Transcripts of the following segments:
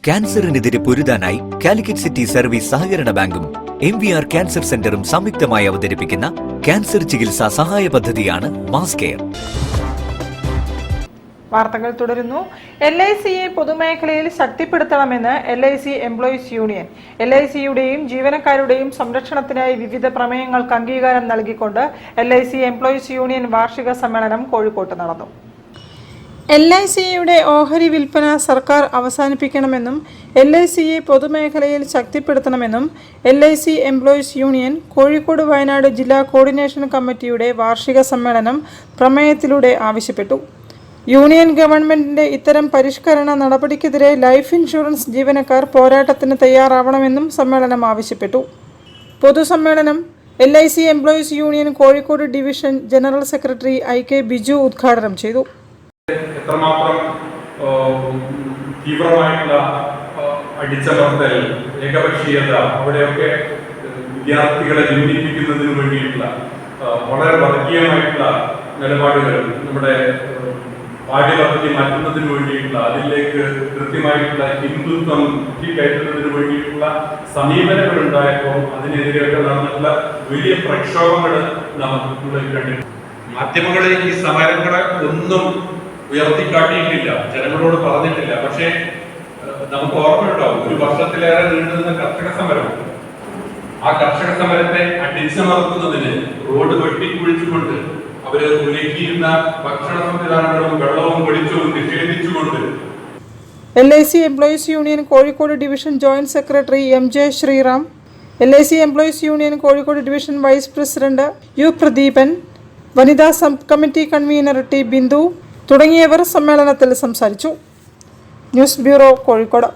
ക്യാൻസറിനെതിരെ പൊരുതാനായി Calicut city service സഹകരണ ബാങ്കും MVR cancer സെന്ററും സംയുക്തമായി അവതരിപ്പിക്കുന്ന ക്യാൻസർ ചികിത്സാ സഹായ പദ്ധതിയാണ് മാസ് കെയർ. വാർത്തകൾ തുടരുന്നു. LICയെ പൊതുമേഖലയിൽ ശക്തിപ്പെടുത്തണമെന്ന് LIC എംപ്ലോയീസ് യൂണിയൻ. LICയുടെയും ജീവനക്കാരുടെയും സംരക്ഷണത്തിനായി വിവിധ പ്രമേയങ്ങൾക്ക് അംഗീകാരം നൽകിക്കൊണ്ട് LIC എംപ്ലോയീസ് യൂണിയൻ വാർഷിക സമ്മേളനം കോഴിക്കോട്ട് നടന്നു. LICയുടെ ഓഹരി വിൽപ്പന സർക്കാർ അവസാനിപ്പിക്കണമെന്നും LICയെ പൊതുമേഖലയിൽ ശക്തിപ്പെടുത്തണമെന്നും LIC employees union Kozhikode Wayanad ജില്ലാ കോർഡിനേഷൻ കമ്മിറ്റിയുടെ വാർഷിക സമ്മേളനം പ്രമേയത്തിലൂടെ ആവശ്യപ്പെട്ടു. യൂണിയൻ ഗവൺമെന്റിന്റെ ഇത്തരം പരിഷ്കരണ നടപടിക്കെതിരെ ലൈഫ് ഇൻഷുറൻസ് ജീവനക്കാർ പോരാട്ടത്തിന് തയ്യാറാവണമെന്നും സമ്മേളനം ആവശ്യപ്പെട്ടു. പൊതുസമ്മേളനം LIC employees union Kozhikode division general secretary IK Biju ഉദ്ഘാടനം ചെയ്തു. എത്രമാത്രം തീവ്രമായിട്ടുള്ള അടിച്ചമർത്തൽ, ഏകപക്ഷീയത, അവിടെയൊക്കെ വിദ്യാർത്ഥികളെ ഭിന്നിപ്പിക്കുന്നതിന് വേണ്ടിയിട്ടുള്ള വളരെ വർഗീയമായിട്ടുള്ള നിലപാടുകൾ, നമ്മുടെ പാഠ്യപദ്ധതി മാറ്റുന്നതിന് വേണ്ടിയിട്ടുള്ള, അതിലേക്ക് കൃത്യമായിട്ടുള്ള ഹിന്ദുത്വം കയറ്റുന്നതിന് വേണ്ടിയിട്ടുള്ള സമീപനങ്ങൾ ഉണ്ടായപ്പോൾ അതിനെതിരെയൊക്കെ നടന്നിട്ടുള്ള വലിയ പ്രക്ഷോഭങ്ങൾ നമ്മൾ കണ്ടിട്ടുണ്ട്. മാധ്യമങ്ങളെ ഈ സമരങ്ങളെ ഒന്നും ഉയർത്തിക്കാട്ടിയിട്ടില്ല, ജനങ്ങളോട് പറഞ്ഞിട്ടില്ല. പക്ഷേ നമുക്ക് ഓർമ്മയുണ്ടാവും, ഒരു വർഷത്തിലേറെ നീണ്ടുനിന്ന കർഷക സമരം. ആ കർഷക സമരത്തെ അടിച്ചമർത്തുന്നതിന് റോഡ് വെട്ടിക്കുഴിച്ചുകൊണ്ട്, അവര് ഒരുക്കിയിരുന്ന ഭക്ഷണ സംവിധാനങ്ങളും വെള്ളവും വെളിച്ചവും നിഷേധിച്ചുകൊണ്ട് LIC employees union Kozhikode division joint secretary MJ Sreeram, LIC employees union Kozhikode division vice president U Pradeepan, വനിതാ sub committee convener T Bindu തുടങ്ങിയവർ സമ്മേളനത്തിൽ സംസാരിച്ചു. News bureau, Kozhikode.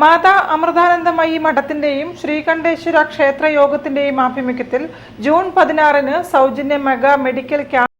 മാതാ അമൃതാനന്ദമയി മഠത്തിന്റെയും ശ്രീകണ്ഠേശ്വര ക്ഷേത്ര യോഗത്തിന്റെയും ആഭിമുഖ്യത്തിൽ ജൂൺ 16 സൗജന്യ മെഗാ മെഡിക്കൽ ക്യാമ്പ്